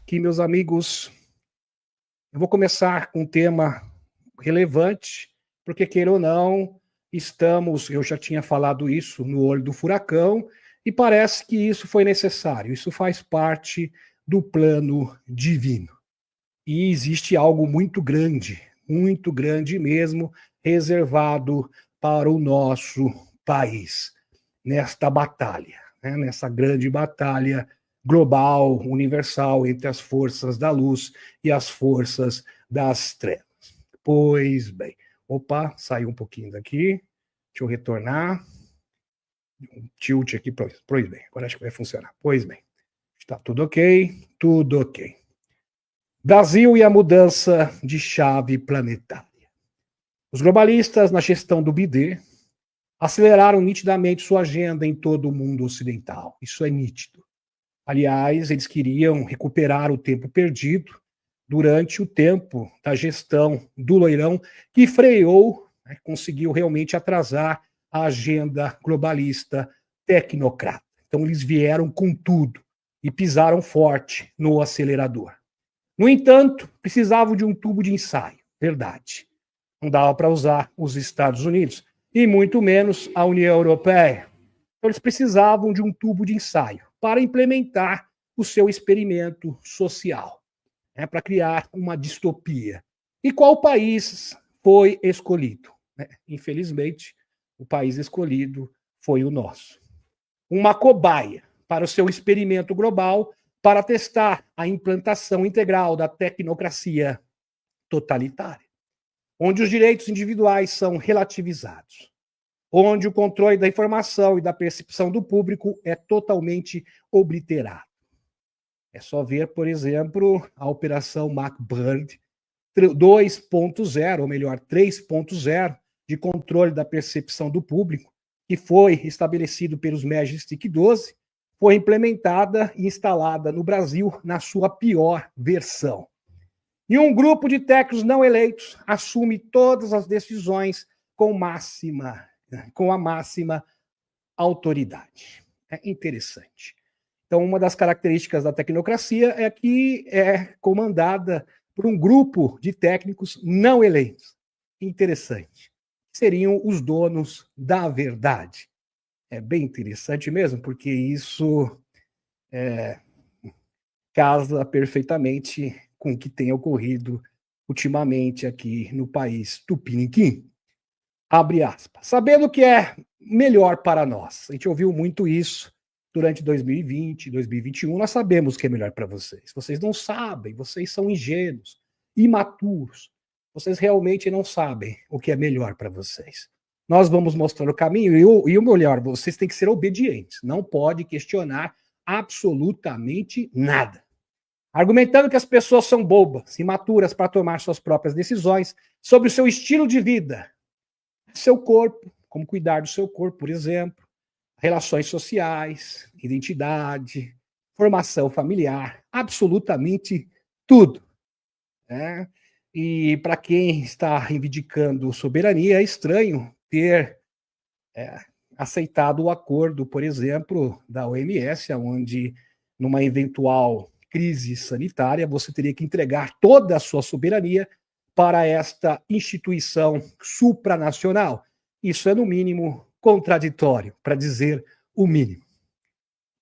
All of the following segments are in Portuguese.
aqui, meus amigos. Eu vou começar com um tema relevante, porque, queira ou não, eu já tinha falado isso no olho do furacão, e parece que isso foi necessário, isso faz parte do plano divino. E existe algo muito grande mesmo, reservado para o nosso país, nesta batalha, né? Nessa grande batalha global, universal, entre as forças da luz e as forças das trevas. Pois bem. Opa, saiu um pouquinho daqui. Deixa eu retornar. Um tilt aqui. Pois bem, agora acho que vai funcionar. Pois bem. Está tudo ok? Tudo ok. Brasil e a mudança de chave planetária. Os globalistas, na gestão do BID, aceleraram nitidamente sua agenda em todo o mundo ocidental. Isso é nítido. Aliás, eles queriam recuperar o tempo perdido durante o tempo da gestão do Loirão, que freou, né, conseguiu realmente atrasar a agenda globalista tecnocrata. Então, eles vieram com tudo e pisaram forte no acelerador. No entanto, precisavam de um tubo de ensaio, verdade. Não dava para usar os Estados Unidos, e muito menos a União Europeia. Então, eles precisavam de um tubo de ensaio para implementar o seu experimento social, né, para criar uma distopia. E qual país foi escolhido? Infelizmente, o país escolhido foi o nosso. Uma cobaia para o seu experimento global para testar a implantação integral da tecnocracia totalitária, onde os direitos individuais são relativizados, onde o controle da informação e da percepção do público é totalmente obliterado. É só ver, por exemplo, a Operação MacBird 2.0, ou melhor, 3.0, de controle da percepção do público, que foi estabelecido pelos Majestic 12, foi implementada e instalada no Brasil na sua pior versão. E um grupo de técnicos não eleitos assume todas as decisões com a máxima autoridade. É interessante. Então, uma das características da tecnocracia é que é comandada por um grupo de técnicos não eleitos. Interessante. Seriam os donos da verdade. É bem interessante mesmo, porque isso casa perfeitamente com o que tem ocorrido ultimamente aqui no país Tupiniquim. Abre aspas. Sabendo que é melhor para nós. A gente ouviu muito isso durante 2020, 2021. Nós sabemos que é melhor para vocês. Vocês não sabem, vocês são ingênuos, imaturos. Vocês realmente não sabem o que é melhor para vocês. Nós vamos mostrar o caminho e o melhor, vocês têm que ser obedientes. Não pode questionar absolutamente nada. Argumentando que as pessoas são bobas, imaturas para tomar suas próprias decisões sobre o seu estilo de vida, seu corpo, como cuidar do seu corpo, por exemplo, relações sociais, identidade, formação familiar, absolutamente tudo, né? E para quem está reivindicando soberania, é estranho ter aceitado o acordo, por exemplo, da OMS, onde numa eventual crise sanitária você teria que entregar toda a sua soberania para esta instituição supranacional. Isso é, no mínimo, contraditório, para dizer o mínimo.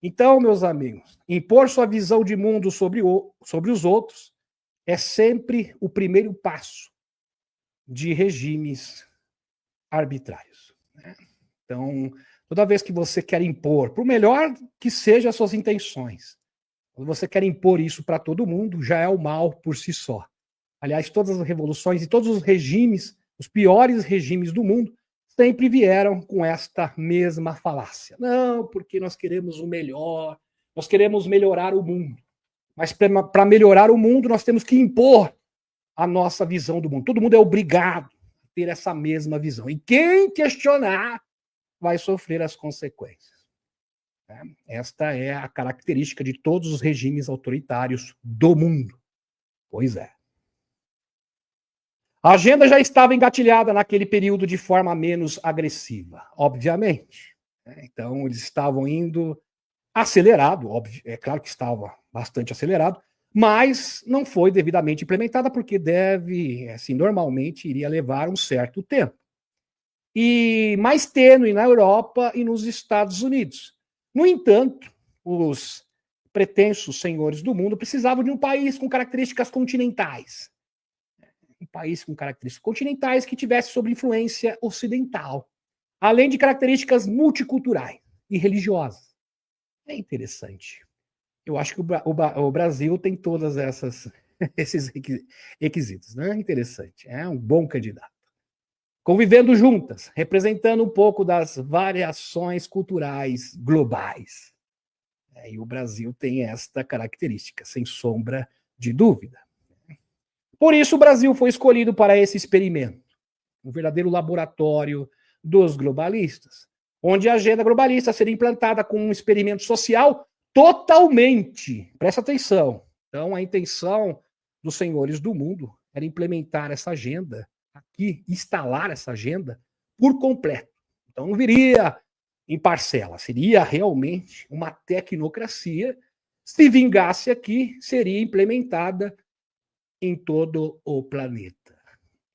Então, meus amigos, impor sua visão de mundo sobre os outros é sempre o primeiro passo de regimes arbitrários, né? Então, toda vez que você quer impor, por melhor que sejam as suas intenções, quando você quer impor isso para todo mundo, já é o mal por si só. Aliás, todas as revoluções e todos os regimes, os piores regimes do mundo, sempre vieram com esta mesma falácia. Não, porque nós queremos o melhor, nós queremos melhorar o mundo. Mas para melhorar o mundo, nós temos que impor a nossa visão do mundo. Todo mundo é obrigado a ter essa mesma visão. E quem questionar vai sofrer as consequências. Esta é a característica de todos os regimes autoritários do mundo. Pois é. A agenda já estava engatilhada naquele período de forma menos agressiva, obviamente. Então, eles estavam indo acelerado, óbvio, é claro que estava bastante acelerado, mas não foi devidamente implementada porque deve, assim, normalmente iria levar um certo tempo. E mais tênue na Europa e nos Estados Unidos. No entanto, os pretensos senhores do mundo precisavam de um país com características continentais. Um país com características continentais que tivesse sob influência ocidental, além de características multiculturais e religiosas. É interessante. Eu acho que o Brasil tem todas esses requisitos, né? Interessante. É um bom candidato. Convivendo juntas, representando um pouco das variações culturais globais. E o Brasil tem esta característica, sem sombra de dúvida. Por isso, o Brasil foi escolhido para esse experimento, um verdadeiro laboratório dos globalistas, onde a agenda globalista seria implantada como um experimento social totalmente. Presta atenção. Então, a intenção dos senhores do mundo era implementar essa agenda aqui, instalar essa agenda por completo. Então, não viria em parcela, seria realmente uma tecnocracia. Se vingasse aqui, seria implementada em todo o planeta.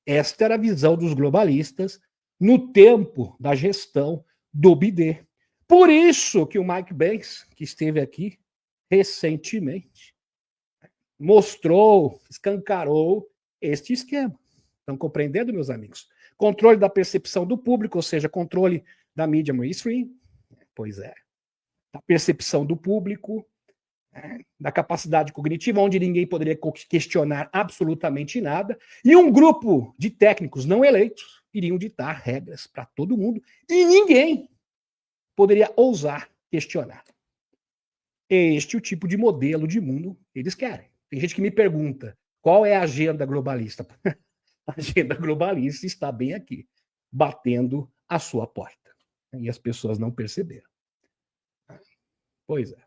Esta era a visão dos globalistas no tempo da gestão do BID. Por isso que o Mike Banks, que esteve aqui recentemente, mostrou, escancarou este esquema. Estão compreendendo, meus amigos? Controle da percepção do público, ou seja, controle da mídia mainstream, pois é, da percepção do público, da capacidade cognitiva, onde ninguém poderia questionar absolutamente nada, e um grupo de técnicos não eleitos iriam ditar regras para todo mundo, e ninguém poderia ousar questionar. Este é o tipo de modelo de mundo que eles querem. Tem gente que me pergunta, qual é a agenda globalista? A agenda globalista está bem aqui, batendo a sua porta. E as pessoas não perceberam. Pois é.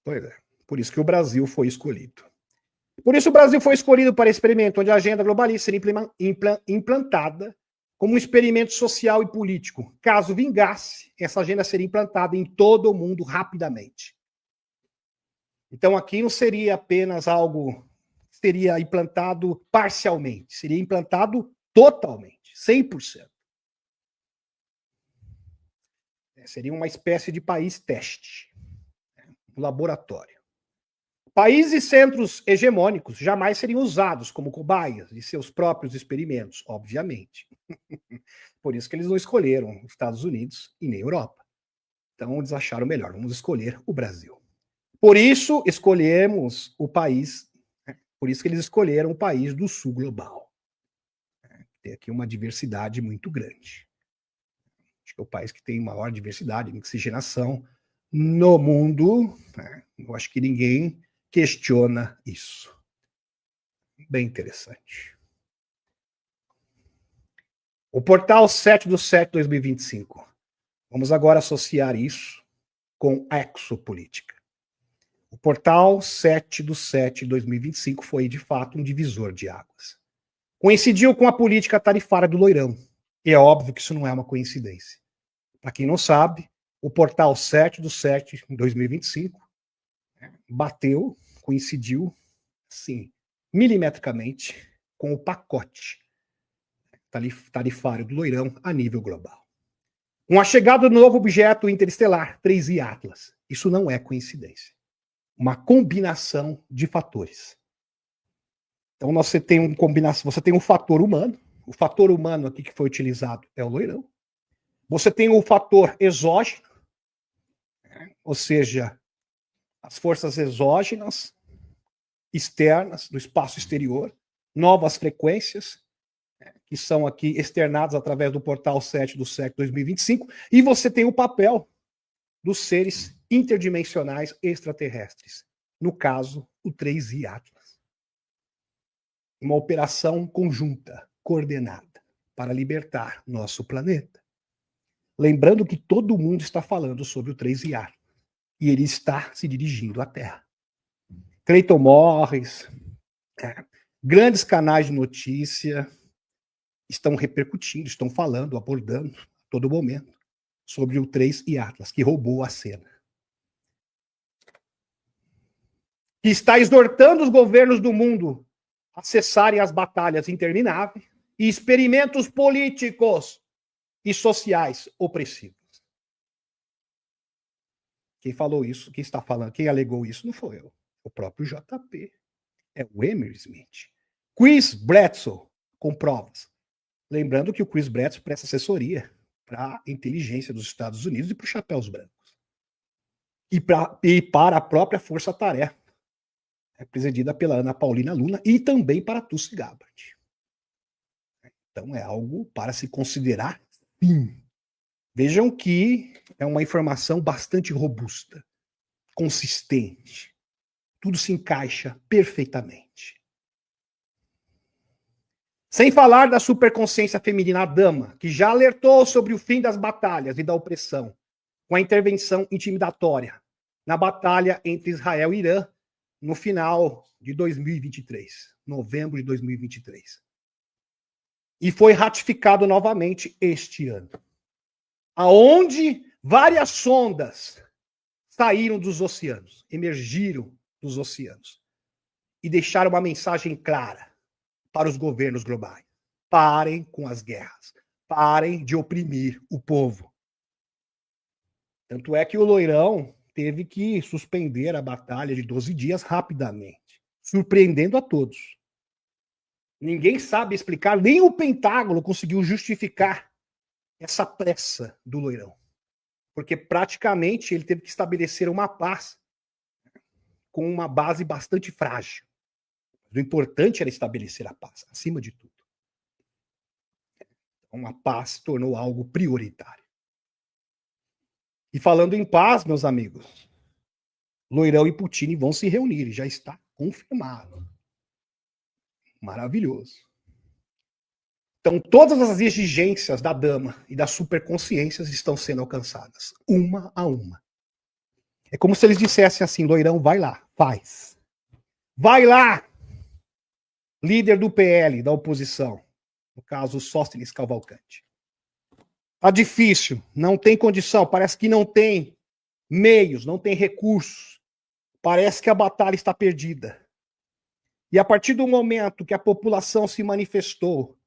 Pois é. Por isso que o Brasil foi escolhido. Por isso o Brasil foi escolhido para experimento, onde a agenda globalista seria implantada como um experimento social e político. Caso vingasse, essa agenda seria implantada em todo o mundo rapidamente. Então aqui não seria apenas algo que seria implantado parcialmente, seria implantado totalmente, 100%. Seria uma espécie de país teste, um laboratório. Países e centros hegemônicos jamais seriam usados como cobaias de seus próprios experimentos, obviamente. Por isso que eles não escolheram os Estados Unidos e nem a Europa. Então eles acharam melhor, vamos escolher o Brasil. Por isso escolhemos o país, por isso que eles escolheram o país do sul global. Tem aqui uma diversidade muito grande. Acho que é o país que tem maior diversidade, oxigenação no mundo. Eu acho que ninguém questiona isso. Bem interessante. O portal 7/7/2025. Vamos agora associar isso com a exopolítica. O portal 7/7/2025 foi, de fato, um divisor de águas. Coincidiu com a política tarifária do Loirão. E é óbvio que isso não é uma coincidência. Para quem não sabe, o portal 7/7/2025 bateu, coincidiu, sim, milimetricamente com o pacote tarifário do Loirão a nível global. Com a chegada do novo objeto interestelar, 3I Atlas. Isso não é coincidência. Uma combinação de fatores. Então você tem você tem um fator humano. O fator humano aqui que foi utilizado é o Loirão. Você tem o fator exógeno, ou seja, as forças exógenas, externas, do espaço exterior, novas frequências, que são aqui externadas através do portal 7/7/2025, e você tem o papel dos seres interdimensionais extraterrestres. No caso, o 3I Atlas. Uma operação conjunta, coordenada, para libertar nosso planeta. Lembrando que todo mundo está falando sobre o 3I Atlas. E ele está se dirigindo à Terra. Clayton Morris, grandes canais de notícia estão repercutindo, estão falando, abordando a todo momento sobre o 3 e Atlas, que roubou a cena. Que está exortando os governos do mundo a cessarem as batalhas intermináveis e experimentos políticos e sociais opressivos. Quem falou isso, quem está falando, quem alegou isso não foi eu, o próprio JP. É o Emil Smith. Chris Bledsoe, com provas. Lembrando que o Chris Bledsoe presta assessoria para a inteligência dos Estados Unidos e para os chapéus brancos. E para a própria força-tarefa, presidida pela Ana Paulina Luna, e também para Tulsi Gabbard. Então é algo para se considerar, sim. Vejam que é uma informação bastante robusta, consistente. Tudo se encaixa perfeitamente. Sem falar da superconsciência feminina, a dama, que já alertou sobre o fim das batalhas e da opressão, com a intervenção intimidatória na batalha entre Israel e Irã, no final de 2023, novembro de 2023. E foi ratificado novamente este ano, aonde várias sondas saíram dos oceanos, emergiram dos oceanos e deixaram uma mensagem clara para os governos globais: parem com as guerras, parem de oprimir o povo. Tanto é que o Loirão teve que suspender a batalha de 12 dias rapidamente, surpreendendo a todos. Ninguém sabe explicar, nem o Pentágono conseguiu justificar essa pressa do Loirão, porque praticamente ele teve que estabelecer uma paz com uma base bastante frágil. O importante era estabelecer a paz, acima de tudo. Então, a paz se tornou algo prioritário. E falando em paz, meus amigos, Loirão e Putin vão se reunir, já está confirmado. Maravilhoso. Então, todas as exigências da dama e das superconsciências estão sendo alcançadas, uma a uma. É como se eles dissessem assim: Loirão, vai lá, faz. Vai lá, líder do PL, da oposição, no caso, Sóstenes Cavalcante. Tá difícil, não tem condição, parece que não tem meios, não tem recursos. Parece que a batalha está perdida. E a partir do momento que a população se manifestou,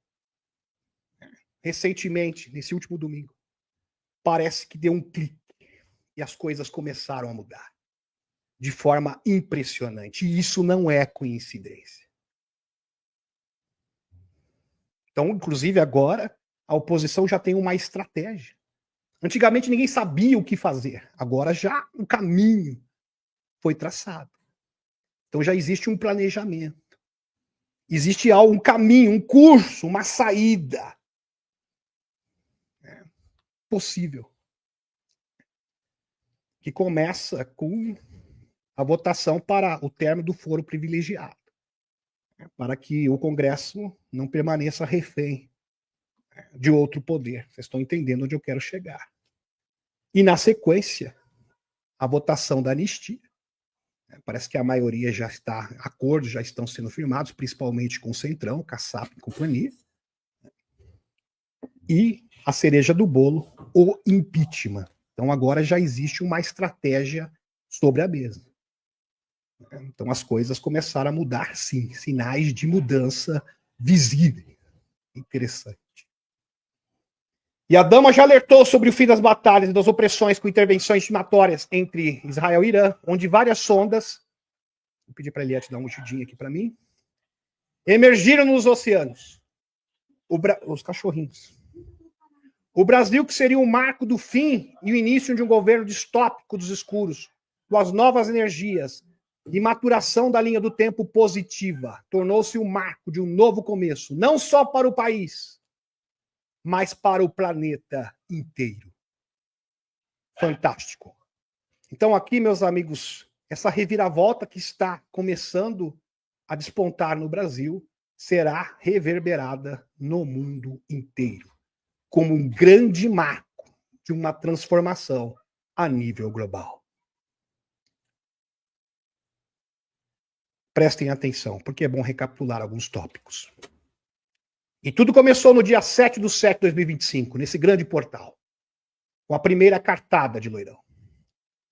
recentemente, nesse último domingo, parece que deu um clique e as coisas começaram a mudar de forma impressionante. E isso não é coincidência. Então, inclusive agora, a oposição já tem uma estratégia. Antigamente ninguém sabia o que fazer. Agora já o caminho foi traçado. Então já existe um planejamento. Existe um caminho, um curso, uma saída. Possível. Que começa com a votação para o término do foro privilegiado. Para que o Congresso não permaneça refém de outro poder. Vocês estão entendendo onde eu quero chegar. E, na sequência, a votação da anistia. Parece que a maioria já está, acordos já estão sendo firmados, principalmente com o Centrão, Kassab e companhia. E a cereja do bolo, o impeachment. Então, agora já existe uma estratégia sobre a mesa. Então, as coisas começaram a mudar, sim. Sinais de mudança visíveis. Interessante. E a dama já alertou sobre o fim das batalhas e das opressões com intervenções estimatórias entre Israel e Irã, onde várias sondas, vou pedir para a Eliette dar uma ajudinha aqui para mim, emergiram nos oceanos. Os cachorrinhos. O Brasil, que seria o marco do fim e o início de um governo distópico dos escuros, com as novas energias e maturação da linha do tempo positiva, tornou-se o marco de um novo começo, não só para o país, mas para o planeta inteiro. Fantástico. Então aqui, meus amigos, essa reviravolta que está começando a despontar no Brasil será reverberada no mundo inteiro, como um grande marco de uma transformação a nível global. Prestem atenção, porque é bom recapitular alguns tópicos. E tudo começou no dia 7/7/2025, nesse grande portal, com a primeira cartada de Loirão.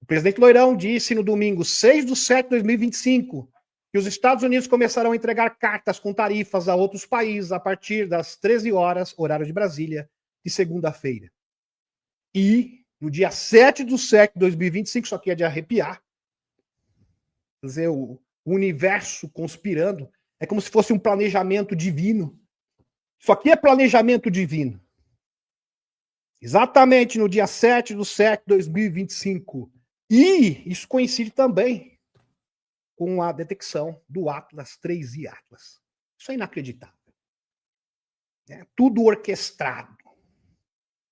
O presidente Loirão disse no domingo 6/7/2025 que os Estados Unidos começarão a entregar cartas com tarifas a outros países a partir das 13 horas, horário de Brasília, de segunda-feira. E no dia 7/7/2025, isso aqui é de arrepiar, quer dizer, o universo conspirando, é como se fosse um planejamento divino. Isso aqui é planejamento divino. Exatamente no dia 7/7/2025. E isso coincide também com a detecção do Atlas 3i Atlas. Isso é inacreditável. É tudo orquestrado,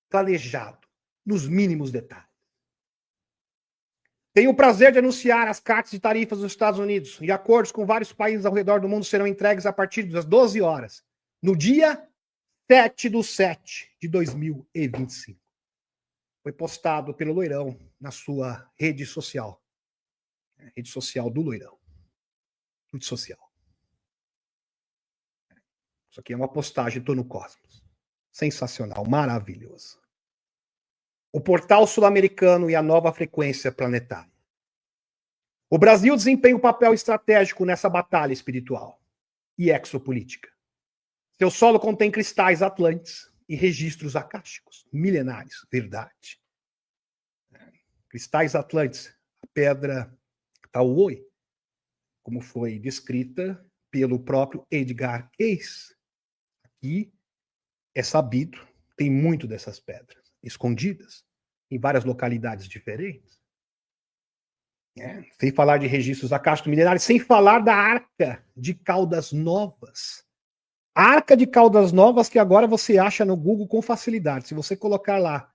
planejado, nos mínimos detalhes. Tenho o prazer de anunciar as cartas de tarifas dos Estados Unidos e acordos com vários países ao redor do mundo serão entregues a partir das 12 horas, no dia 7/7/2025. Foi postado pelo Loirão na sua rede social. Rede social do Loirão. Rede social. Isso aqui é uma postagem do No Cosmos. Sensacional, maravilhoso. O portal sul-americano e a nova frequência planetária. O Brasil desempenha um papel estratégico nessa batalha espiritual e exopolítica. Seu solo contém cristais atlantes e registros acásticos, milenares, verdade. Cristais atlantes, a pedra Tauoi, como foi descrita pelo próprio Edgar Cayce. Aqui é sabido, tem muito dessas pedras escondidas em várias localidades diferentes. Sem falar de registros acásticos minerais, sem falar da Arca de Caldas Novas. A Arca de Caldas Novas que agora você acha no Google com facilidade. Se você colocar lá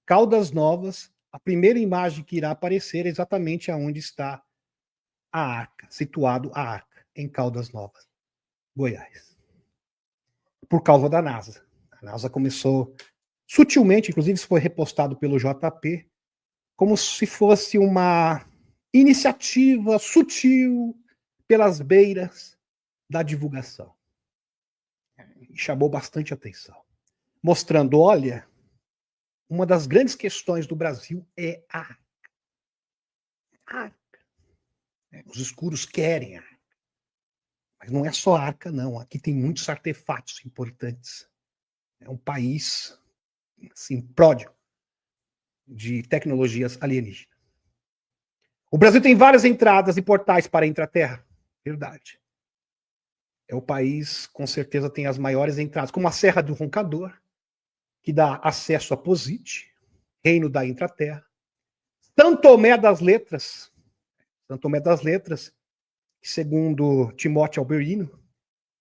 Caldas Novas, a primeira imagem que irá aparecer é exatamente aonde está a Arca, situado a Arca, em Caldas Novas, Goiás. Por causa da NASA. A NASA começou sutilmente, inclusive isso foi repostado pelo JP, como se fosse uma iniciativa sutil pelas beiras da divulgação. E chamou bastante atenção. Mostrando, olha, uma das grandes questões do Brasil é a Arca. A Arca. Os escuros querem a Arca. Mas não é só a Arca, não. Aqui tem muitos artefatos importantes. É um país, assim, pródigo de tecnologias alienígenas. O Brasil tem várias entradas e portais para a intraterra. Verdade. É o país, com certeza, tem as maiores entradas, como a Serra do Roncador, que dá acesso a Posite, reino da intraterra. São Tomé das Letras, que segundo Timóteo Alberino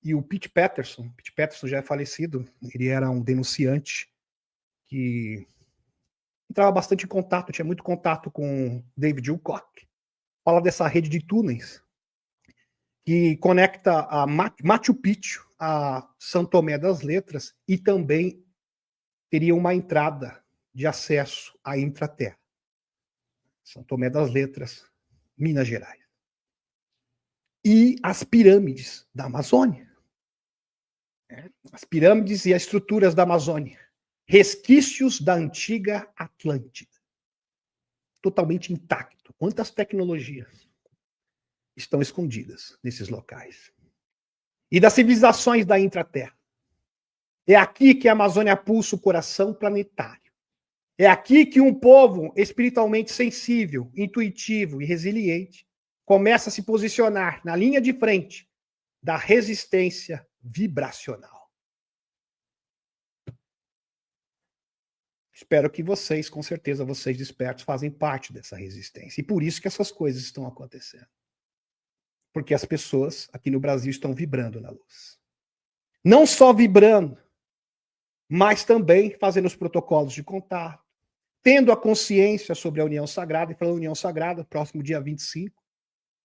e o Pete Patterson já é falecido, ele era um denunciante que entrava bastante em contato, tinha muito contato com David Wilcock. Fala dessa rede de túneis que conecta a Machu Picchu a São Tomé das Letras e também teria uma entrada de acesso à intraterra. São Tomé das Letras, Minas Gerais. E as pirâmides da Amazônia. As pirâmides e as estruturas da Amazônia. Resquícios da antiga Atlântida. Totalmente intacto. Quantas tecnologias estão escondidas nesses locais? E das civilizações da intraterra. É aqui que a Amazônia pulsa o coração planetário. É aqui que um povo espiritualmente sensível, intuitivo e resiliente começa a se posicionar na linha de frente da resistência vibracional. Espero que vocês, com certeza, vocês despertos, fazem parte dessa resistência. E por isso que essas coisas estão acontecendo. Porque as pessoas aqui no Brasil estão vibrando na luz. Não só vibrando, mas também fazendo os protocolos de contato, tendo a consciência sobre a união sagrada. E falando união sagrada, próximo dia 25,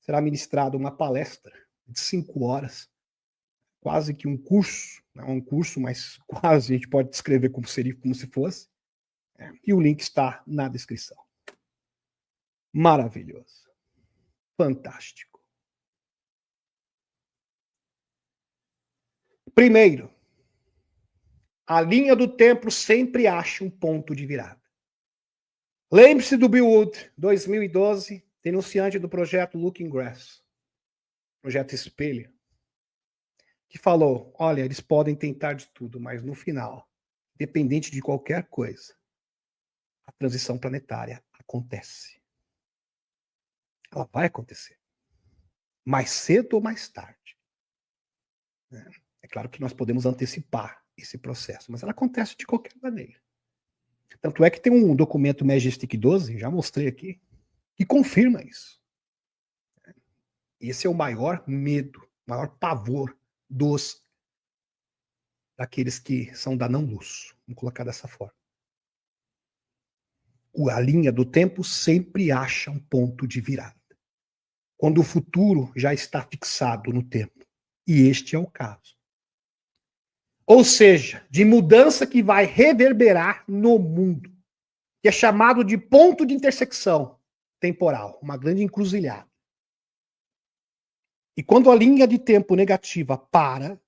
será ministrada uma palestra de 5 horas, quase que um curso, não um curso, mas quase a gente pode descrever como seria, como se fosse. E o link está na descrição. Maravilhoso. Fantástico. Primeiro, a linha do tempo sempre acha um ponto de virada. Lembre-se do Bill Wood, 2012, denunciante do projeto Looking Glass, projeto Espelho, que falou, olha, eles podem tentar de tudo, mas no final, independente de qualquer coisa, a transição planetária acontece. Ela vai acontecer. Mais cedo ou mais tarde. É claro que nós podemos antecipar esse processo, mas ela acontece de qualquer maneira. Tanto é que tem um documento Majestic 12, já mostrei aqui, que confirma isso. Esse é o maior medo, maior pavor daqueles que são da não-luz. Vamos colocar dessa forma. A linha do tempo sempre acha um ponto de virada. Quando o futuro já está fixado no tempo. E este é o caso. Ou seja, de mudança que vai reverberar no mundo, que é chamado de ponto de intersecção temporal, uma grande encruzilhada. E quando a linha de tempo negativa para,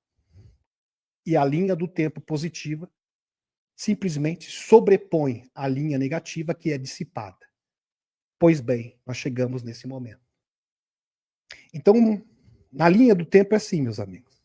e a linha do tempo positiva simplesmente sobrepõe a linha negativa que é dissipada. Pois bem, nós chegamos nesse momento. Então, na linha do tempo é assim, meus amigos.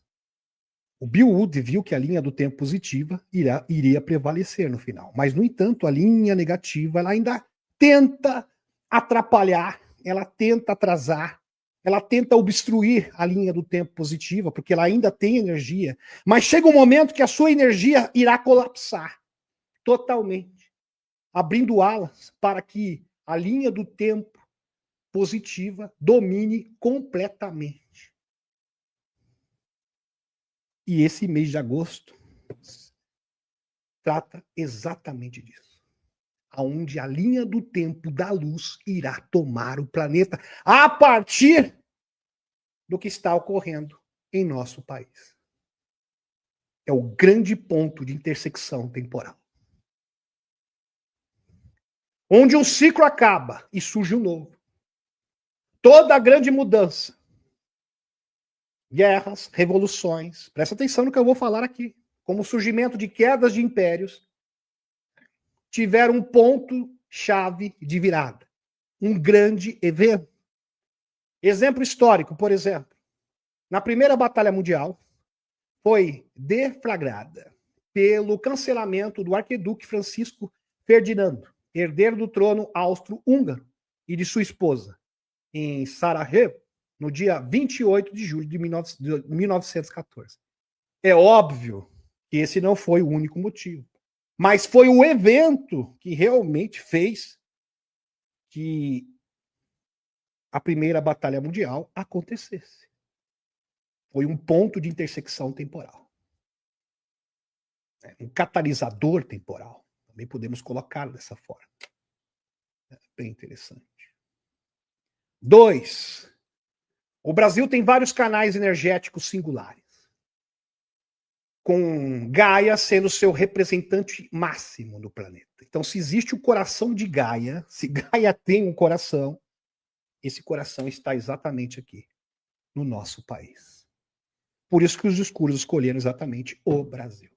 O Bill Wood viu que a linha do tempo positiva iria prevalecer no final. Mas, no entanto, a linha negativa ela ainda tenta atrapalhar, ela tenta atrasar, ela tenta obstruir a linha do tempo positiva, porque ela ainda tem energia. Mas chega um momento que a sua energia irá colapsar totalmente, abrindo alas para que a linha do tempo positiva domine completamente. E esse mês de agosto trata exatamente disso. Aonde a linha do tempo da luz irá tomar o planeta a partir do que está ocorrendo em nosso país. É o grande ponto de intersecção temporal. Onde um ciclo acaba e surge um novo. Toda a grande mudança. Guerras, revoluções. Presta atenção no que eu vou falar aqui. Como o surgimento de quedas de impérios tiveram um ponto-chave de virada. Um grande evento. Exemplo histórico, por exemplo. Na Primeira Batalha Mundial, foi deflagrada pelo cancelamento do arquiduque Francisco Ferdinando, herdeiro do trono austro-húngaro, e de sua esposa, em Sarajevo, no dia 28 de julho de 1914. É óbvio que esse não foi o único motivo, mas foi o evento que realmente fez que a Primeira Batalha Mundial acontecesse. Foi um ponto de intersecção temporal. Um catalisador temporal. Também podemos colocar dessa forma. É bem interessante. 2. O Brasil tem vários canais energéticos singulares, com Gaia sendo seu representante máximo no planeta. Então, se existe o coração de Gaia, se Gaia tem um coração, esse coração está exatamente aqui, no nosso país. Por isso que os escuros escolheram exatamente o Brasil.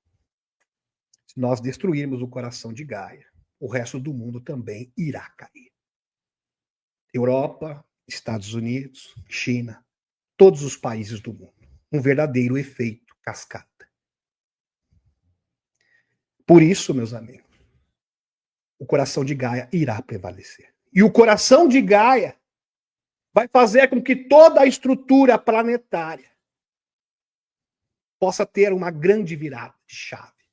Se nós destruirmos o coração de Gaia, o resto do mundo também irá cair. Europa, Estados Unidos, China, todos os países do mundo. Um verdadeiro efeito cascata. Por isso, meus amigos, o coração de Gaia irá prevalecer. E o coração de Gaia vai fazer com que toda a estrutura planetária possa ter uma grande virada de chave,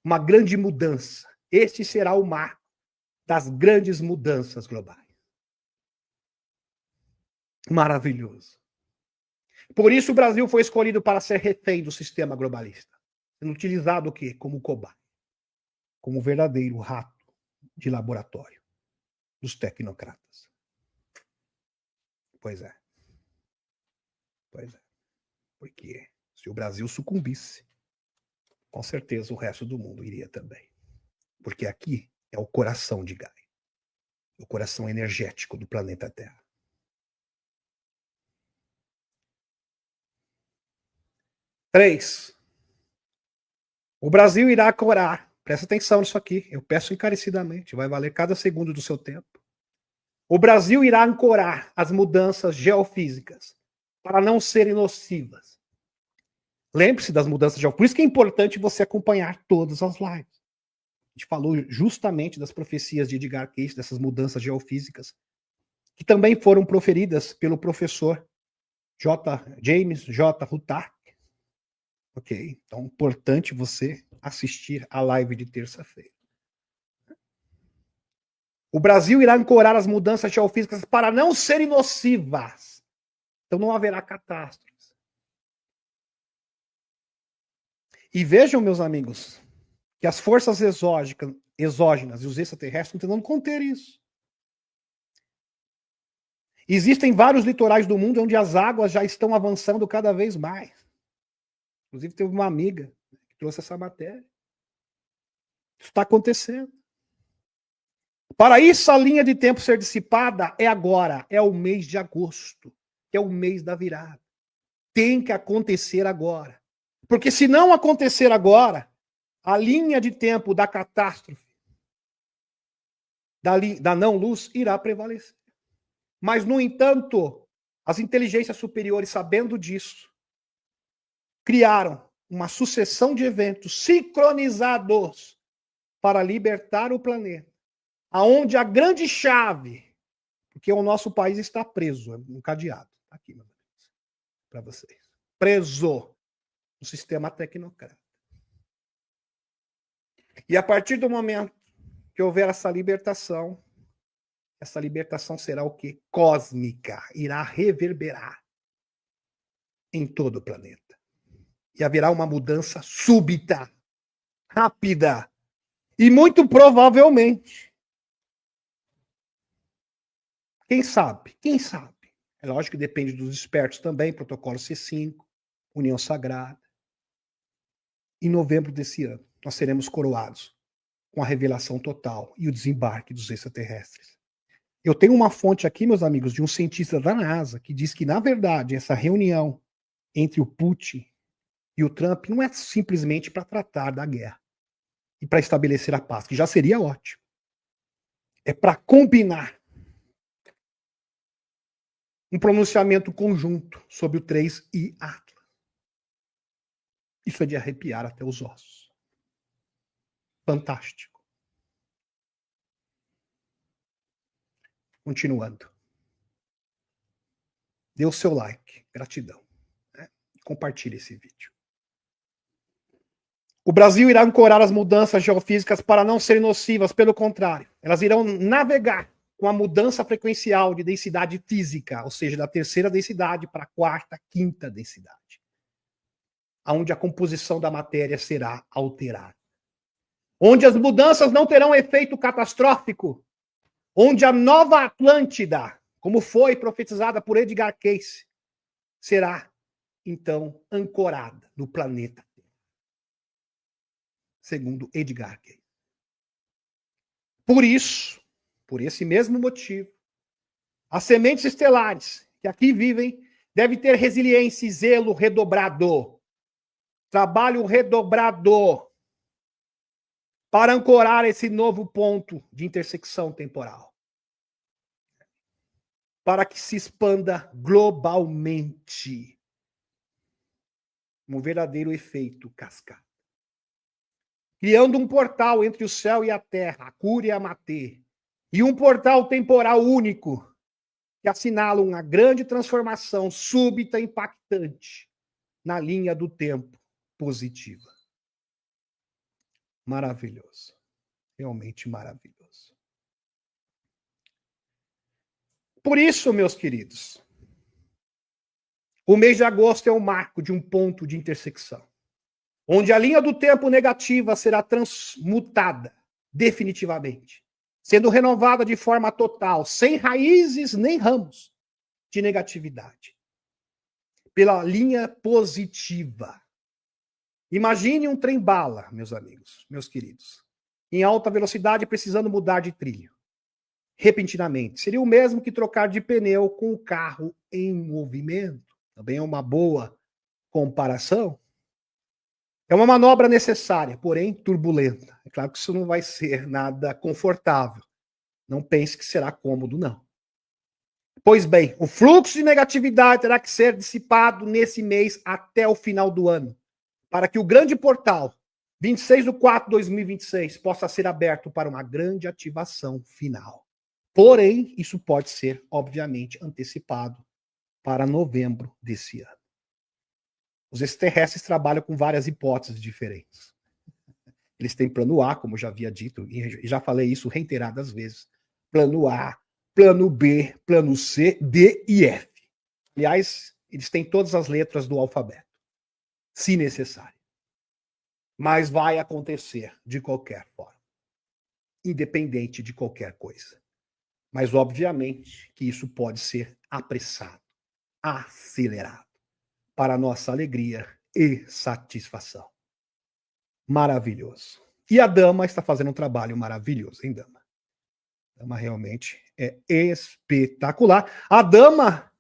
uma grande mudança. Este será o marco das grandes mudanças globais. Maravilhoso. Por isso o Brasil foi escolhido para ser refém do sistema globalista, sendo utilizado o quê? Como cobaia, como verdadeiro rato de laboratório dos tecnocratas. Pois é. Pois é. Porque se o Brasil sucumbisse, com certeza o resto do mundo iria também. Porque aqui é o coração de Gaia, o coração energético do planeta Terra. 3. O Brasil irá Presta atenção nisso aqui. Eu peço encarecidamente. Vai valer cada segundo do seu tempo. O Brasil irá ancorar as mudanças geofísicas para não serem nocivas. Lembre-se das mudanças geofísicas. Por isso que é importante você acompanhar todas as lives. A gente falou justamente das profecias de Edgar Cayce, dessas mudanças geofísicas, que também foram proferidas pelo professor James J. Rutark. Ok? Então, é importante você assistir a live de terça-feira. O Brasil irá ancorar as mudanças geofísicas para não serem nocivas. Então, não haverá catástrofes. E vejam, meus amigos, que as forças exógenas e os extraterrestres estão tentando conter isso. Existem vários litorais do mundo onde as águas já estão avançando cada vez mais. Inclusive, teve uma amiga que trouxe essa matéria. Isso está acontecendo. Para isso, a linha de tempo ser dissipada é agora, é o mês de agosto, que é o mês da virada. Tem que acontecer agora. Porque se não acontecer agora, a linha de tempo da catástrofe, da não-luz, irá prevalecer. Mas, no entanto, as inteligências superiores, sabendo disso, criaram uma sucessão de eventos sincronizados para libertar o planeta, aonde a grande chave, porque o nosso país está preso, é um cadeado, tá aqui, para vocês, preso no sistema tecnocrata. E a partir do momento que houver essa libertação será o quê? Cósmica, irá reverberar em todo o planeta. E haverá uma mudança súbita, rápida, e muito provavelmente, quem sabe? É lógico que depende dos espertos também, protocolo C5, União Sagrada. Em novembro desse ano, nós seremos coroados com a revelação total e o desembarque dos extraterrestres. Eu tenho uma fonte aqui, meus amigos, de um cientista da NASA, que diz que, na verdade, essa reunião entre o Putin e o Trump não é simplesmente para tratar da guerra e para estabelecer a paz, que já seria ótimo. É para combinar um pronunciamento conjunto sobre o 3I Atlas. Isso é de arrepiar até os ossos. Fantástico. Continuando. Dê o seu like. Gratidão. Compartilhe esse vídeo. O Brasil irá ancorar as mudanças geofísicas para não serem nocivas, pelo contrário. Elas irão navegar com a mudança frequencial de densidade física, ou seja, da terceira densidade para a quarta, quinta densidade, onde a composição da matéria será alterada. Onde as mudanças não terão efeito catastrófico, onde a nova Atlântida, como foi profetizada por Edgar Cayce, será, então, ancorada no planeta Terra. Segundo Edgar Cayce. Por isso, por esse mesmo motivo, as sementes estelares que aqui vivem devem ter resiliência e zelo redobrado, trabalho redobrado, para ancorar esse novo ponto de intersecção temporal, para que se expanda globalmente um verdadeiro efeito cascata, criando um portal entre o céu e a terra, a Cura e a Matê, e um portal temporal único que assinala uma grande transformação súbita e impactante na linha do tempo positiva. Maravilhoso. Realmente maravilhoso. Por isso, meus queridos, o mês de agosto é o marco de um ponto de intersecção, onde a linha do tempo negativa será transmutada definitivamente, sendo renovada de forma total, sem raízes nem ramos de negatividade, pela linha positiva. Imagine um trem-bala, meus amigos, meus queridos, em alta velocidade precisando mudar de trilho. Repentinamente. Seria o mesmo que trocar de pneu com o carro em movimento. Também é uma boa comparação. É uma manobra necessária, porém turbulenta. É claro que isso não vai ser nada confortável. Não pense que será cômodo, não. Pois bem, o fluxo de negatividade terá que ser dissipado nesse mês até o final do ano, para que o grande portal 26/4/2026 possa ser aberto para uma grande ativação final. Porém, isso pode ser, obviamente, antecipado para novembro desse ano. Os extraterrestres trabalham com várias hipóteses diferentes. Eles têm plano A, como já havia dito, e já falei isso reiteradas vezes. Plano A, plano B, plano C, D e F. Aliás, eles têm todas as letras do alfabeto, se necessário. Mas vai acontecer de qualquer forma, independente de qualquer coisa. Mas, obviamente, que isso pode ser apressado, acelerado, para nossa alegria e satisfação. Maravilhoso. E a dama está fazendo um trabalho maravilhoso, hein, dama? A dama realmente é espetacular. A dama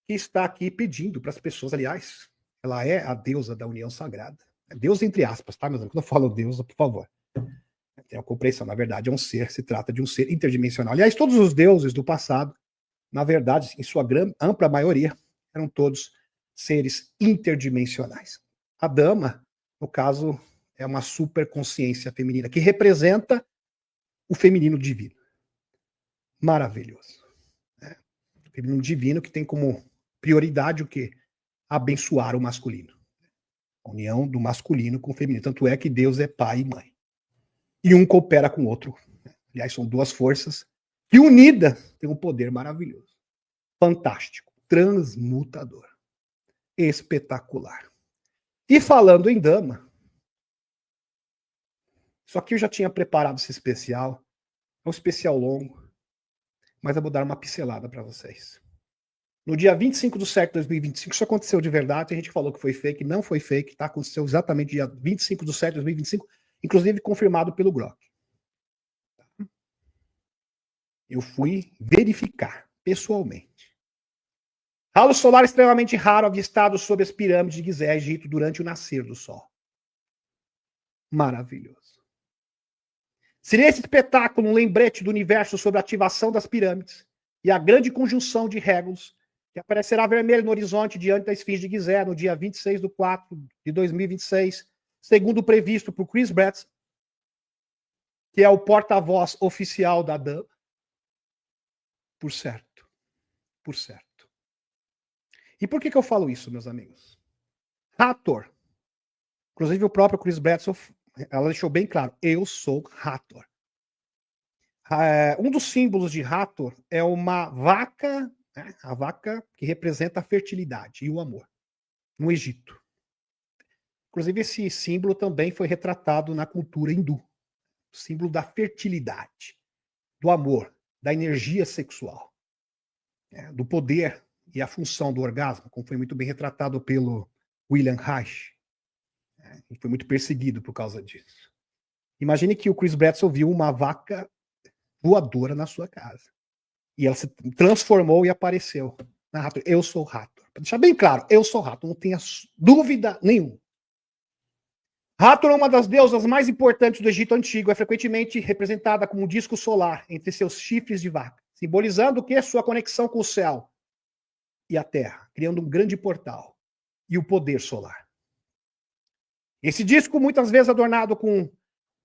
que está aqui pedindo para as pessoas, aliás, ela é a deusa da união sagrada. Deus entre aspas, tá, meus amigos? Quando eu falo deusa, por favor. Tem a compreensão, na verdade, é um ser, se trata de um ser interdimensional. Aliás, todos os deuses do passado, na verdade, em sua ampla maioria, eram todos seres interdimensionais. A dama, no caso, é uma superconsciência feminina que representa o feminino divino. Maravilhoso. Né? O feminino divino que tem como prioridade o quê? Abençoar o masculino. A união do masculino com o feminino. Tanto é que Deus é pai e mãe. E um coopera com o outro. Aliás, são duas forças que unidas têm um poder maravilhoso. Fantástico. Transmutador. Espetacular. E falando em dama, só que eu já tinha preparado esse especial. É um especial longo, mas eu vou dar uma pincelada para vocês. No dia 25/7/2025, isso aconteceu de verdade, a gente falou que foi fake, não foi fake, tá? Aconteceu exatamente dia 25/7/2025, inclusive confirmado pelo Grok. Eu fui verificar pessoalmente. Halo solar extremamente raro avistado sob as pirâmides de Gizé, Egito, durante o nascer do Sol. Maravilhoso. Seria esse espetáculo um lembrete do universo sobre a ativação das pirâmides e a grande conjunção de Regulus, que aparecerá vermelho no horizonte diante da esfinge de Gizé no dia 26/4/2026, segundo previsto por Chris Bretz, que é o porta-voz oficial da DAM. Por certo. Por certo. E por que eu falo isso, meus amigos? Hathor. Inclusive o próprio Chris Bretzel, ela deixou bem claro, eu sou Hathor. Um dos símbolos de Hathor é uma vaca, né, a vaca que representa a fertilidade e o amor, no Egito. Inclusive esse símbolo também foi retratado na cultura hindu, o símbolo da fertilidade, do amor, da energia sexual, né, do poder e a função do orgasmo, como foi muito bem retratado pelo William Reich. E foi muito perseguido por causa disso. Imagine que o Chris Bretzel viu uma vaca voadora na sua casa. E ela se transformou e apareceu na Hathor. Eu sou Hathor. Para deixar bem claro, eu sou Hathor, não tenha dúvida nenhuma. Hathor é uma das deusas mais importantes do Egito Antigo, é frequentemente representada como um disco solar entre seus chifres de vaca, simbolizando o que? Sua conexão com o céu e a terra, criando um grande portal e o poder solar. Esse disco, muitas vezes adornado com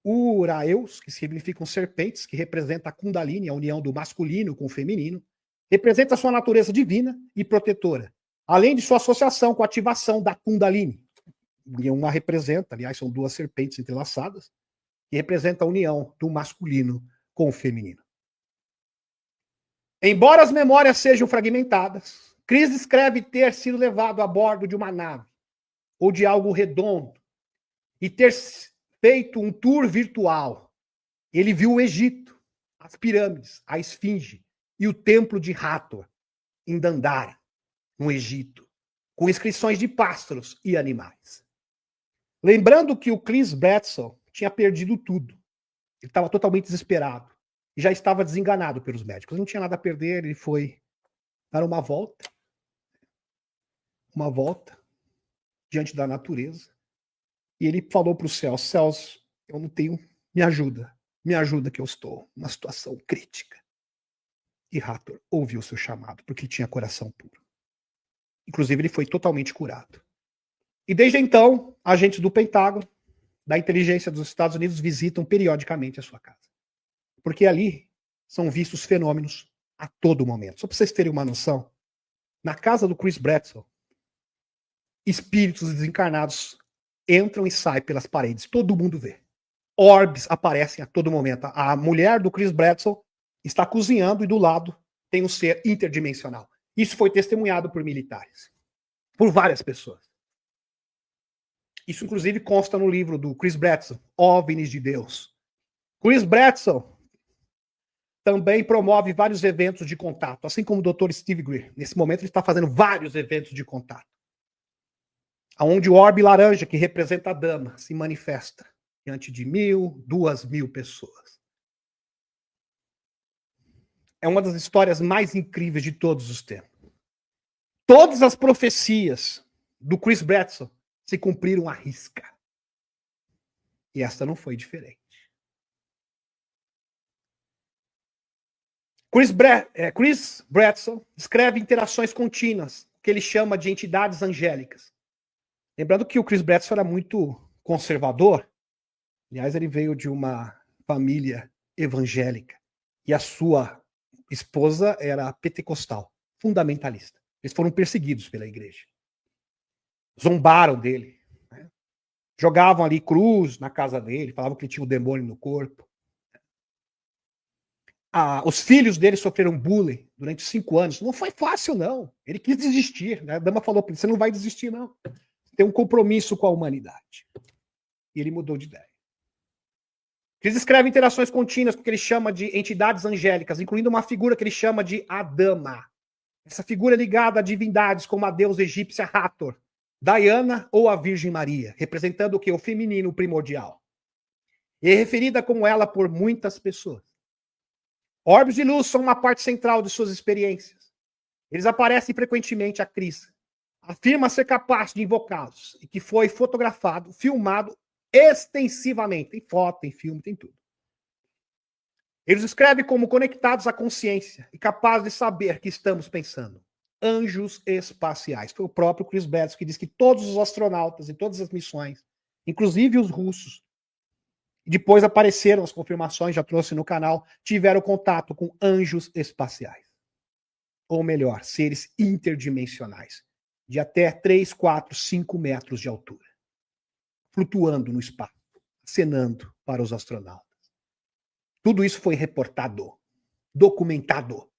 Uraeus, que significam serpentes, que representa a Kundalini, a união do masculino com o feminino, representa a sua natureza divina e protetora, além de sua associação com a ativação da Kundalini. E uma representa, aliás, são duas serpentes entrelaçadas, que representa a união do masculino com o feminino. Embora as memórias sejam fragmentadas, Chris descreve ter sido levado a bordo de uma nave ou de algo redondo e ter feito um tour virtual. Ele viu o Egito, as pirâmides, a esfinge e o templo de Hathor, em Dandara, no Egito, com inscrições de pássaros e animais. Lembrando que o Chris Bretzel tinha perdido tudo. Ele estava totalmente desesperado e já estava desenganado pelos médicos. Não tinha nada a perder, ele foi dar uma volta diante da natureza. E ele falou para os céus, eu não tenho, me ajuda que eu estou numa situação crítica. E Hathor ouviu o seu chamado, porque ele tinha coração puro. Inclusive, ele foi totalmente curado. E desde então, agentes do Pentágono, da inteligência dos Estados Unidos, visitam periodicamente a sua casa. Porque ali são vistos fenômenos a todo momento. Só para vocês terem uma noção, na casa do Chris Bradford, espíritos desencarnados entram e saem pelas paredes. Todo mundo vê. Orbes aparecem a todo momento. A mulher do Chris Bradford está cozinhando e do lado tem um ser interdimensional. Isso foi testemunhado por militares, por várias pessoas. Isso, inclusive, consta no livro do Chris Bradford, OVNIs de Deus. Chris Bradford também promove vários eventos de contato, assim como o Dr. Steve Greer. Nesse momento, ele está fazendo vários eventos de contato, onde o orbe laranja, que representa a dama, se manifesta diante de 1.000, 2.000 pessoas. É uma das histórias mais incríveis de todos os tempos. Todas as profecias do Chris Bradford se cumpriram à risca. E esta não foi diferente. Chris Bradford escreve interações contínuas, que ele chama de entidades angélicas. Lembrando que o Chris Bradford era muito conservador. Aliás, ele veio de uma família evangélica. E a sua esposa era pentecostal, fundamentalista. Eles foram perseguidos pela igreja. Zombaram dele. Né? Jogavam ali cruz na casa dele, falavam que ele tinha um demônio no corpo. Os filhos dele sofreram bullying durante 5 anos. Não foi fácil, não. Ele quis desistir. Né? A dama falou para ele, você não vai desistir, não. Você tem um compromisso com a humanidade. E ele mudou de ideia. Eles escrevem interações contínuas com o que ele chama de entidades angélicas, incluindo uma figura que ele chama de Adama. Essa figura é ligada a divindades como a deusa egípcia Hathor, Diana ou a Virgem Maria, representando o que? O feminino primordial. E é referida como ela por muitas pessoas. Orbes de luz são uma parte central de suas experiências. Eles aparecem frequentemente a Cris. Afirma ser capaz de invocá-los e que foi fotografado, filmado extensivamente. Tem foto, tem filme, tem tudo. Eles escrevem como conectados à consciência e capazes de saber que estamos pensando. Anjos espaciais. Foi o próprio Chris Bradford que disse que todos os astronautas em todas as missões, inclusive os russos, depois apareceram as confirmações, já trouxe no canal, tiveram contato com anjos espaciais. Ou melhor, seres interdimensionais, de até 3, 4, 5 metros de altura, flutuando no espaço, acenando para os astronautas. Tudo isso foi reportado, documentado.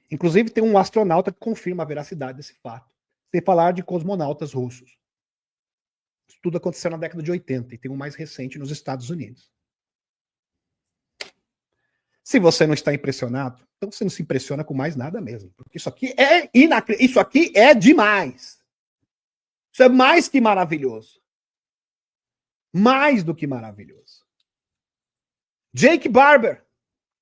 Inclusive, tem um astronauta que confirma a veracidade desse fato, sem falar de cosmonautas russos. Isso tudo aconteceu na década de 80 e tem um mais recente nos Estados Unidos. Se você não está impressionado, então você não se impressiona com mais nada mesmo. Porque isso aqui é isso aqui é demais. Isso é mais que maravilhoso. Mais do que maravilhoso. Jake Barber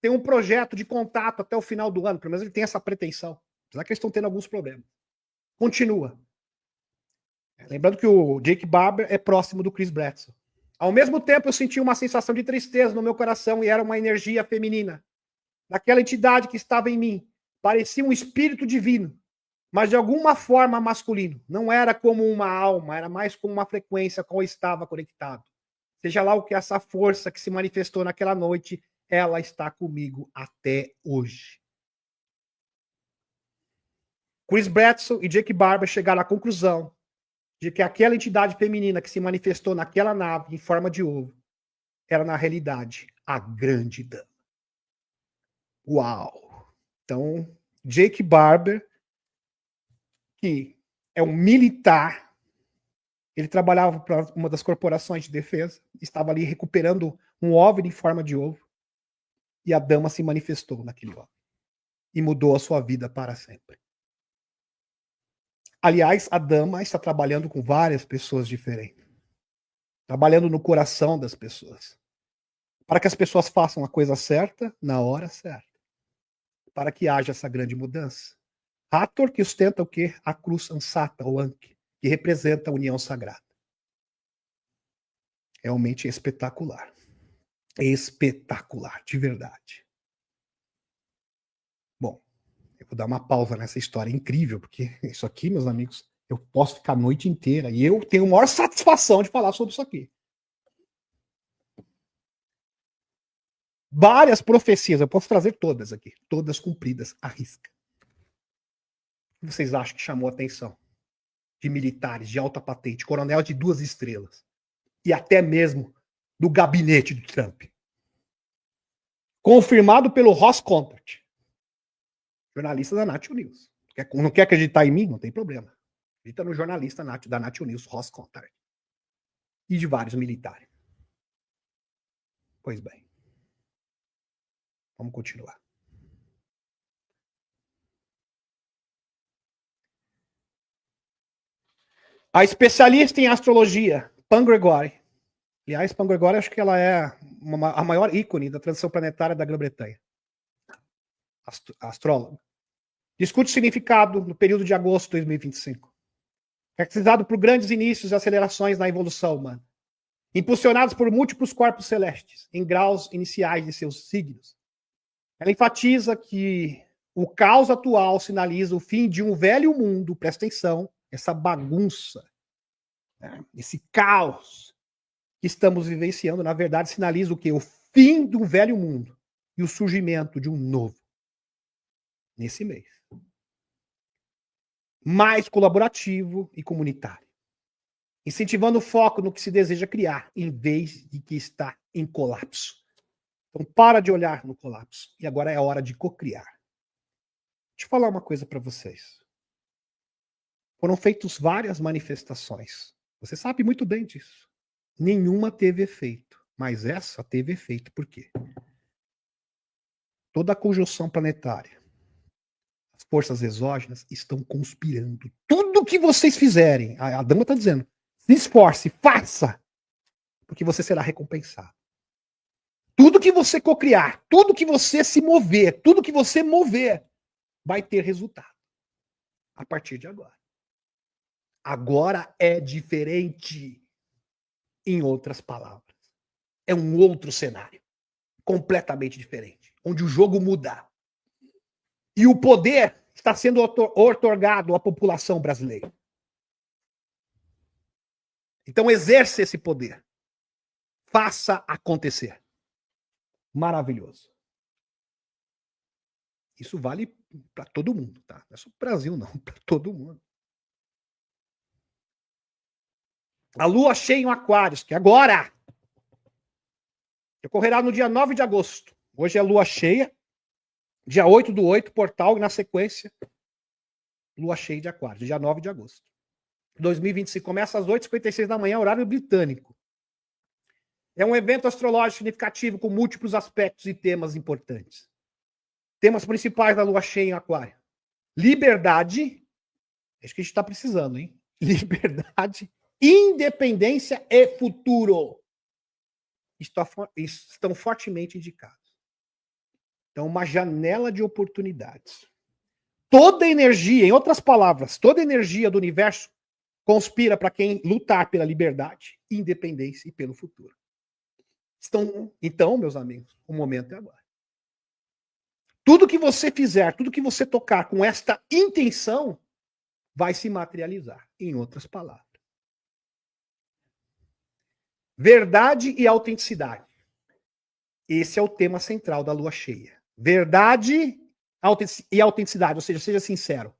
tem um projeto de contato até o final do ano, pelo menos ele tem essa pretensão. Apesar que eles estão tendo alguns problemas. Continua. Lembrando que o Jake Barber é próximo do Chris Bradford. Ao mesmo tempo, eu senti uma sensação de tristeza no meu coração e era uma energia feminina. Daquela entidade que estava em mim. Parecia um espírito divino, mas de alguma forma masculino. Não era como uma alma, era mais como uma frequência com a qual estava conectado. Seja lá o que essa força que se manifestou naquela noite, ela está comigo até hoje. Chris Bradford e Jake Barber chegaram à conclusão de que aquela entidade feminina que se manifestou naquela nave em forma de ovo era, na realidade, a grande dama. Uau! Então, Jake Barber, que é um militar, ele trabalhava para uma das corporações de defesa, estava ali recuperando um OVNI em forma de ovo, e a dama se manifestou naquele OVNI e mudou a sua vida para sempre. Aliás, a dama está trabalhando com várias pessoas diferentes. Trabalhando no coração das pessoas. Para que as pessoas façam a coisa certa, na hora certa. Para que haja essa grande mudança. Hathor, que ostenta o quê? A cruz ansata, ou Ankh, que representa a união sagrada. Realmente espetacular. Espetacular, de verdade. Bom, eu vou dar uma pausa nessa história incrível, porque isso aqui, meus amigos, eu posso ficar a noite inteira e eu tenho a maior satisfação de falar sobre isso aqui. Várias profecias, eu posso trazer todas aqui, todas cumpridas à risca. O que vocês acham que chamou a atenção? De militares de alta patente, coronel de 2 estrelas, e até mesmo do gabinete do Trump. Confirmado pelo Ross Contact, jornalista da National News. Não quer acreditar em mim? Não tem problema. Acredita no jornalista da National News, Ross Contact. E de vários militares. Pois bem. Vamos continuar. A especialista em astrologia, Pam Gregory. Aliás, Pam Gregory, acho que ela é a maior ícone da transição planetária da Grã-Bretanha. Astróloga. Discute o significado no período de agosto de 2025. Caracterizado por grandes inícios e acelerações na evolução humana. Impulsionados por múltiplos corpos celestes, em graus iniciais de seus signos. Ela enfatiza que o caos atual sinaliza o fim de um velho mundo, presta atenção, essa bagunça, né? Esse caos que estamos vivenciando, na verdade, sinaliza o quê? O fim de um velho mundo e o surgimento de um novo. Nesse mês. Mais colaborativo e comunitário. Incentivando o foco no que se deseja criar, em vez de que está em colapso. Então, para de olhar no colapso. E agora é a hora de cocriar. Deixa eu falar uma coisa para vocês. Foram feitas várias manifestações. Você sabe muito bem disso. Nenhuma teve efeito. Mas essa teve efeito. Por quê? Toda a conjunção planetária, as forças exógenas estão conspirando. Tudo que vocês fizerem, a dama está dizendo, se esforce, faça, porque você será recompensado. Tudo que você cocriar, tudo que você se mover, tudo que você mover, vai ter resultado. A partir de agora. Agora é diferente. Em outras palavras. É um outro cenário. Completamente diferente. Onde o jogo muda. E o poder está sendo outorgado à população brasileira. Então exerça esse poder. Faça acontecer. Maravilhoso. Isso vale para todo mundo, tá? Não é só para o Brasil, não. Para todo mundo. A lua cheia em Aquários, que agora ocorrerá no dia 9 de agosto. Hoje é lua cheia. Dia 8/8, portal, e na sequência, lua cheia de Aquários, dia 9 de agosto. 2025 começa às 8h56 da manhã, horário britânico. É um evento astrológico significativo com múltiplos aspectos e temas importantes. Temas principais da lua cheia em Aquário. Liberdade, é isso que a gente está precisando, hein? Liberdade, independência e futuro. Estão fortemente indicados. Então, uma janela de oportunidades. Toda energia, em outras palavras, toda energia do universo conspira para quem lutar pela liberdade, independência e pelo futuro. Então, meus amigos, o momento é agora. Tudo que você fizer, tudo que você tocar com esta intenção, vai se materializar, em outras palavras. Verdade e autenticidade. Esse é o tema central da lua cheia. Verdade e autenticidade, ou seja sincero.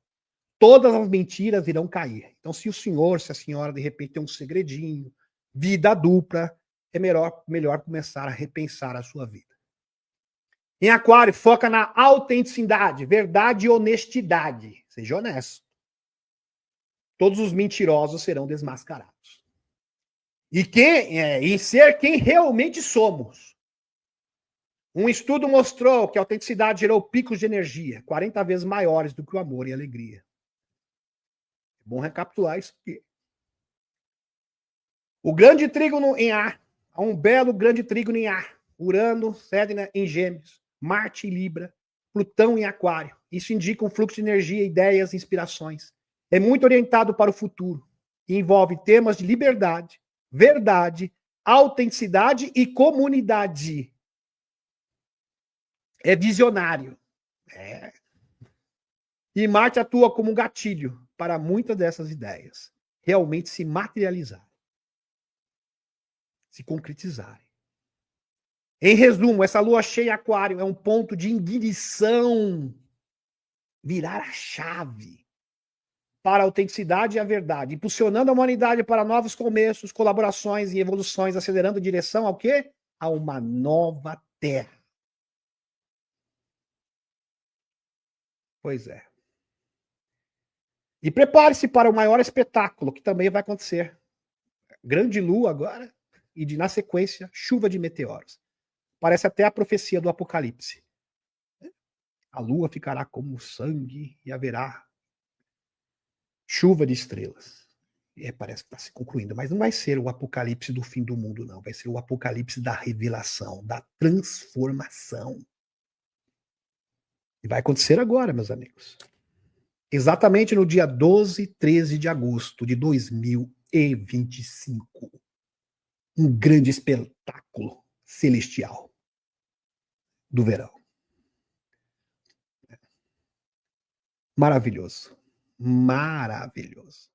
Todas as mentiras irão cair. Então, se o senhor, se a senhora, de repente, tem um segredinho, vida dupla, é melhor começar a repensar a sua vida. Em Aquário, foca na autenticidade, verdade e honestidade. Seja honesto. Todos os mentirosos serão desmascarados. E ser quem realmente somos. Um estudo mostrou que a autenticidade gerou picos de energia 40 vezes maiores do que o amor e a alegria. É bom recapitular isso aqui. O grande trígono em ar, há um belo grande trígono em ar. Urano, Sedna em Gêmeos, Marte em Libra, Plutão em Aquário. Isso indica um fluxo de energia, ideias, inspirações. É muito orientado para o futuro e envolve temas de liberdade, verdade, autenticidade e comunidade. É visionário. E Marte atua como um gatilho para muitas dessas ideias realmente se materializarem, se concretizarem. Em resumo, essa lua cheia em Aquário é um ponto de ignição, virar a chave para a autenticidade e a verdade, impulsionando a humanidade para novos começos, colaborações e evoluções, acelerando em direção ao quê? A uma nova Terra. Pois é. E prepare-se para o maior espetáculo que também vai acontecer. Grande lua agora e, na sequência, chuva de meteoros. Parece até a profecia do Apocalipse. A lua ficará como sangue e haverá chuva de estrelas. Parece que está se concluindo, mas não vai ser o apocalipse do fim do mundo, não. Vai ser o apocalipse da revelação, da transformação. E vai acontecer agora, meus amigos. Exatamente no dia 12 e 13 de agosto de 2025. Um grande espetáculo celestial do verão. Maravilhoso. Maravilhoso.